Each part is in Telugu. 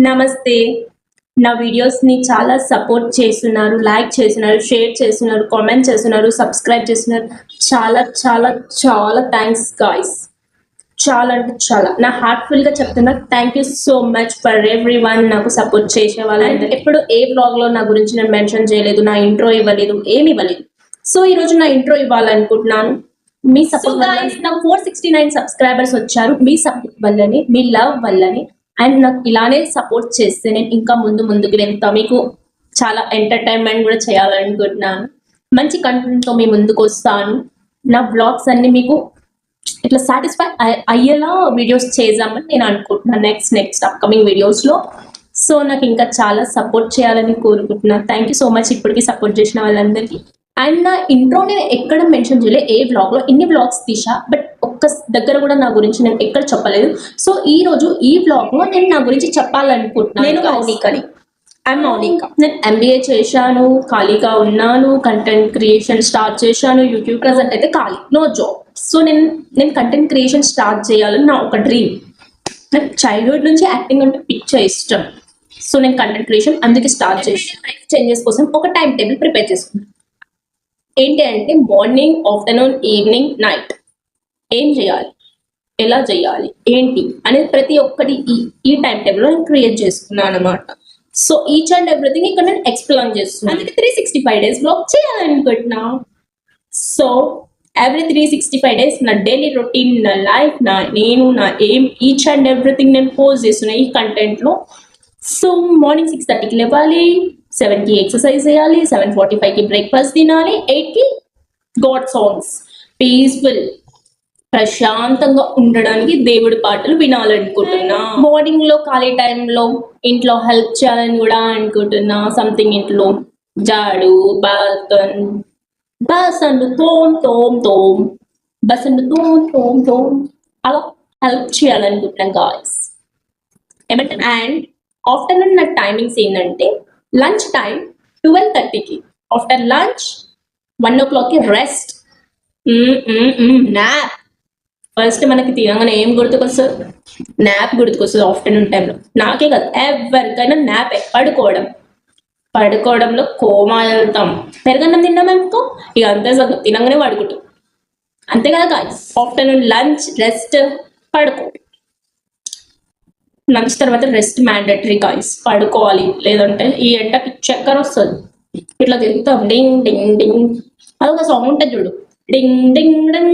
నమస్తే. నా వీడియోస్‌ని చాలా సపోర్ట్ చేస్తున్నారు, లైక్ చేస్తున్నారు, షేర్ చేస్తున్నారు, కామెంట్ చేస్తున్నారు, సబ్స్క్రైబ్ చేస్తున్నారు. చాలా చాలా చాలా థాంక్స్ గాయ్స్. చాలా అంటే చాలా. నా హార్ట్‌ఫుల్‌గా చెప్తున్నా thank you so much for everyone నాకు సపోర్ట్ చేసేవాళ్ళందరూ. ఎప్పుడు ఏ వ్లాగ్‌లో నా గురించి నేను మెన్షన్ చేయలేదు, నా ఇంట్రో ఇవ్వలేదు, ఏమి ఇవ్వలేదు. సో ఈరోజు నా ఇంట్రో ఇవ్వాలనుకుంటున్నాను. మీ సపోర్ట్ గాయ్స్ నాకు 469 సబ్స్క్రైబర్స్ వచ్చారు. మీ సపోర్ట్ వల్లనే, మీ లవ్ వల్లనే అండ్ నాకు ఇలానే సపోర్ట్ చేస్తే నేను ఇంకా ముందుకు వెళ్తా. మీకు చాలా ఎంటర్టైన్మెంట్ కూడా చేయాలనుకుంటున్నాను. మంచి కంటెంట్తో మీ ముందుకు వస్తాను. నా బ్లాగ్స్ అన్ని మీకు ఇట్లా సాటిస్ఫై అయ్యేలా వీడియోస్ చేద్దామని నేను అనుకుంటున్నాను నెక్స్ట్ అప్కమింగ్ వీడియోస్లో. సో నాకు ఇంకా చాలా సపోర్ట్ చేయాలని కోరుకుంటున్నాను. థ్యాంక్ యూ సో మచ్ ఇప్పటికీ సపోర్ట్ చేసిన వాళ్ళందరికీ. అండ్ నా ఇంట్రో నేను ఎక్కడ మెన్షన్ చేయలేదు, ఏ వ్లాగ్లో ఇన్ని వ్లాగ్స్ తీసా, బట్ ఒక్క దగ్గర కూడా నా గురించి నేను ఎక్కడ చెప్పలేదు. సో ఈ రోజు ఈ వ్లాగ్లో నేను నా గురించి చెప్పాలనుకుంటున్నాను. నేను మౌనికని, మౌనిక. నేను MBA చేశాను, ఖాళీగా ఉన్నాను, కంటెంట్ క్రియేషన్ స్టార్ట్ చేశాను. యూట్యూబ్ ప్రజెంట్ అయితే ఖాళీ, నో జాబ్. సో నేను కంటెంట్ క్రియేషన్ స్టార్ట్ చేయాలని నా ఒక డ్రీమ్. నాకు చైల్డ్హుడ్ నుంచి యాక్టింగ్ అంటే పిక్చర్ ఇష్టం. సో నేను కంటెంట్ క్రియేషన్ అందుకే స్టార్ట్ చేశాను. లైఫ్ చేంజెస్ కోసం ఒక టైం టేబుల్ ప్రిపేర్ చేసుకున్నాను. ఏంటి అంటే మార్నింగ్, ఆఫ్టర్నూన్, ఈవినింగ్, నైట్ ఏం చేయాలి, ఎలా చేయాలి, ఏంటి అనేది ప్రతి ఒక్కటి ఈ టైం టేబుల్లో నేను క్రియేట్ చేసుకున్నాను అనమాట. సో ఈచ్ అండ్ ఎవ్రీథింగ్ ఇక్కడ నేను ఎక్స్ప్లెయిన్ చేస్తున్నాను. అందుకే 365 days బ్లాగ్ చేయాలనుకుంటున్నా. సో ఎవ్రీ 365 days నా డైలీ రొటీన్, నా లైఫ్, నా ఏం ఈచ్ అండ్ ఎవ్రీథింగ్ నేను పోస్ట్ చేస్తున్నా ఈ కంటెంట్లో. సో మార్నింగ్ 6:30కి లేవాలి, 7కి ఎక్సర్సైజ్ చేయాలి, 7:45కి బ్రేక్ఫాస్ట్ తినాలి, 8కి గాడ్ సాంగ్స్, పీస్ఫుల్ ప్రశాంతంగా ఉండడానికి దేవుడి పాటలు వినాలనుకుంటున్నా. మార్నింగ్ లో ఖాళీ టైంలో ఇంట్లో హెల్ప్ చేయాలని కూడా అనుకుంటున్నా. సంథింగ్ ఇంట్లో జాడు, బాసన్లు తోమ్ అలా హెల్ప్ చేయాలనుకుంటున్నాను గాయ్స్. ఏమంటే అండ్ ఆఫ్టర్నూన్ నా టైమింగ్స్ ఏంటంటే లంచ్ టైం 12:30కి, ఆఫ్టర్ లంచ్ 1 o'clockకి రెస్ట్, నాప్. ఫస్ట్ మనకి తినగానే ఏం గుర్తుకొస్తుంది? నాప్ గుర్తుకొస్తుంది ఆఫ్టర్నూన్ టైంలో. నాకే కాదు ఎవరికైనా నాపే. పడుకోవడంలో కోమా వెళ్తాం. పెరగన్నం తిన్నామనుకో ఇక అంతే సగం తినగానే పడుకుంటాం. అంతే కదా గాయ్స్. ఆఫ్టర్నూన్ లంచ్, రెస్ట్, పడుకో. లంచ్ తర్వాత రెస్ట్ మ్యాండేటరీ గాయ్స్. పడుకోవాలి, లేదంటే ఈ ఎండకి చక్కెర వస్తుంది. ఇట్లా తిరుగుతాం, డింగ్ డింగ్ డింగ్. అదొక సాంగ్ ఉంటుంది చూడు, డింగ్ డింగ్ డింగ్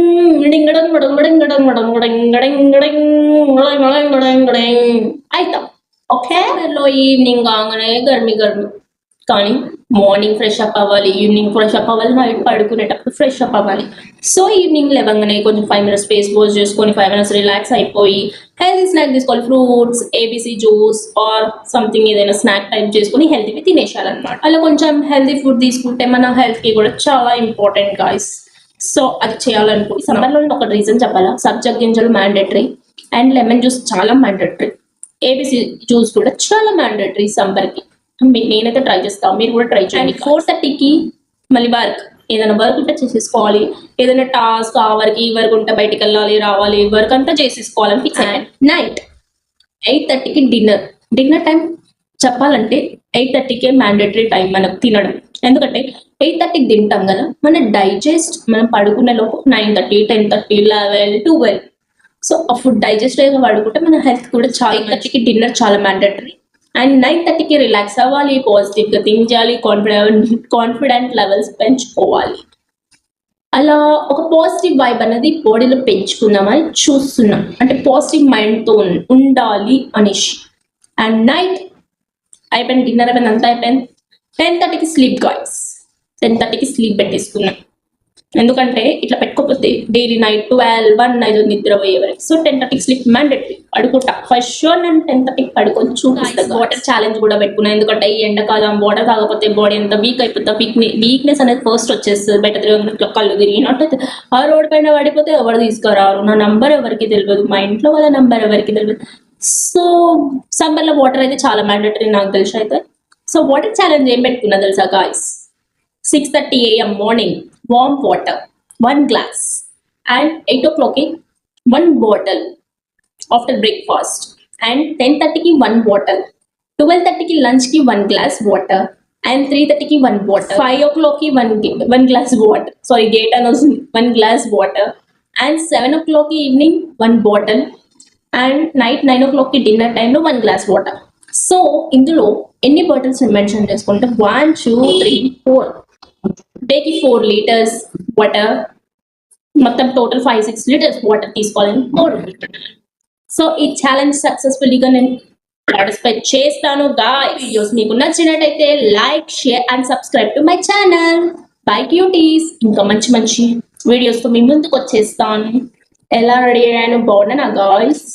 డింగ్ డింగ్ డింగ్ డింగ్ డింగ్ అవుతాం. ఓకే. ఈవినింగ్ కాగానే గర్మి కానీ మార్నింగ్ ఫ్రెష్ అప్ అవ్వాలి, ఈవినింగ్ ఫ్రెష్ అప్ అవ్వాలి, నైట్ పడుకునేటప్పుడు ఫ్రెష్ అప్ అవ్వాలి. సో ఈవినింగ్ లేవగానే కొంచెం 5 minutes ఫేస్ వాష్ చేసుకొని 5 minutes రిలాక్స్ అయిపోయి హెల్తీ స్నాక్ తీసుకోవాలి. Fruits, ABC juice or something ఏదైనా స్నాక్ టైప్ చేసుకొని హెల్తీగా తినేసేయాలన్నమాట. అలా కొంచెం హెల్తీ ఫుడ్ తీసుకుంటే మన హెల్త్కి కూడా చాలా ఇంపార్టెంట్ గాయ్స్. సో అది చేయాలనుకుంటే సమ్మర్లో ఒక రీజన్ చెప్పాలా, సబ్జా గింజలు మ్యాండేటరీ అండ్ లెమన్ జ్యూస్ చాలా మ్యాండేటరీ. ABC జ్యూస్ కూడా చాలా మ్యాండేటరీ సమ్మర్కి. నేనైతే ట్రై చేస్తాను, మీరు కూడా ట్రై చేయండి. 4:30కి మళ్ళీ ఏదైనా వర్క్ ఉంటే చేసేసుకోవాలి. ఏదైనా టాస్క్ ఆ వర్క్ ఈ వర్క్ ఉంటే బయటికి వెళ్ళాలి, రావాలి, వర్క్ అంతా చేసేసుకోవాలని ఫిక్స్ అయ్యాను. నైట్ 8:30కి డిన్నర్ టైం చెప్పాలంటే 8:30కే మ్యాండేటరీ టైం మనకు తినడం. ఎందుకంటే 8:30కి తింటాం కదా, మన డైజెస్ట్ మనం పడుకునే లోపు 9:30, 10:30, 11, 12. సో ఆ ఫుడ్ డైజెస్ట్ అయ్యి పడుకుంటే మన హెల్త్ కూడా చాలా. 8:30కి డిన్నర్ చాలా మ్యాండేటరీ అండ్ 9:30కి రిలాక్స్ అవ్వాలి, పాజిటివ్గా థింక్ చేయాలి, కాన్ఫిడెంట్ లెవెల్స్ పెంచుకోవాలి. అలా ఒక పాజిటివ్ వైబ్ అనేది బాడీలో పెంచుకుందామని చూస్తున్నాం. అంటే పాజిటివ్ మైండ్తో ఉండాలి అనేసి. అండ్ నైట్ అయిపోయింది, డిన్నర్ అయిపోయింది, అంతా అయిపోయింది. 10:30కి స్లీప్ గాయ్స్. 10:30కి స్లీప్ పెట్టేసుకున్నాం. ఎందుకంటే ఇట్లా పెట్టుకోకపోతే డైలీ నైట్ 12, 1 అయితే నిద్రపోయే వరకు. సో 10:30కి స్లీప్ మ్యాండేటరీ. పడుకుంటా ఫస్ట్ షో. నేను 10:30కి పడుకొని చూపిస్తాను. వాటర్ ఛాలెంజ్ కూడా పెట్టుకున్నాను. ఎందుకంటే ఈ ఎండాకాలం వాటర్ తాగకపోతే బాడీ ఎంత వీక్ అయిపోతుంది. వీక్నెస్ అనేది ఫస్ట్ వచ్చేస్తుంది. బయట తిరిగి కళ్ళు తిరిగినట్టు ఆ రోడ్ పైన పడిపోతే ఎవరు తీసుకురారు. నా నంబర్ ఎవరికి తెలియదు, మా ఇంట్లో వాళ్ళ నంబర్ ఎవరికి తెలియదు. సో సమ్మర్లో వాటర్ అయితే చాలా మ్యాండేటరీ నాకు తెలిసి అయితే. సో వాటర్ ఛాలెంజ్ ఏం పెట్టుకున్నా తెలుసా guys? 6:30 AM morning warm water 1 glass and 8 o'clock 1 bottle after breakfast and 10:30 1 bottle 12:30కి లంచ్కి 1 గ్లాస్ వాటర్ అండ్ 3:30కి 1 వాటర్ 5 o'clockకి 1 గ్లాస్ వాటర్ సారీ గేట్ అని వస్తుంది 1 గ్లాస్ వాటర్ అండ్ 7 o'clockకి ఈవినింగ్ 1 బాటిల్ అండ్ నైట్ 9 o'clockకి డిన్నర్ టైంలో 1 గ్లాస్ వాటర్. సో ఇందులో ఎన్ని బాటిల్స్ మెన్షన్ చేసుకుంటే 1 2 3 4 డేకి 4 లీటర్స్ వాటర్ మొత్తం టోటల్ 5-6 లీటర్స్ వాటర్ తీసుకోవాలని కోరుకుంటున్నాను. సో ఈ ఛాలెంజ్ సక్సెస్ఫుల్గా నేను పార్టిసిపేట్ చేస్తాను గాయ్స్. వీడియోస్ మీకు నచ్చినట్టయితే like share and subscribe to my channel by cuties. ఇంకా మంచి మంచి వీడియోస్తో మీ ముందుకు వచ్చేస్తాను. ఎలా రెడీ అయ్యాను బాగున్నానా గాయ్స్?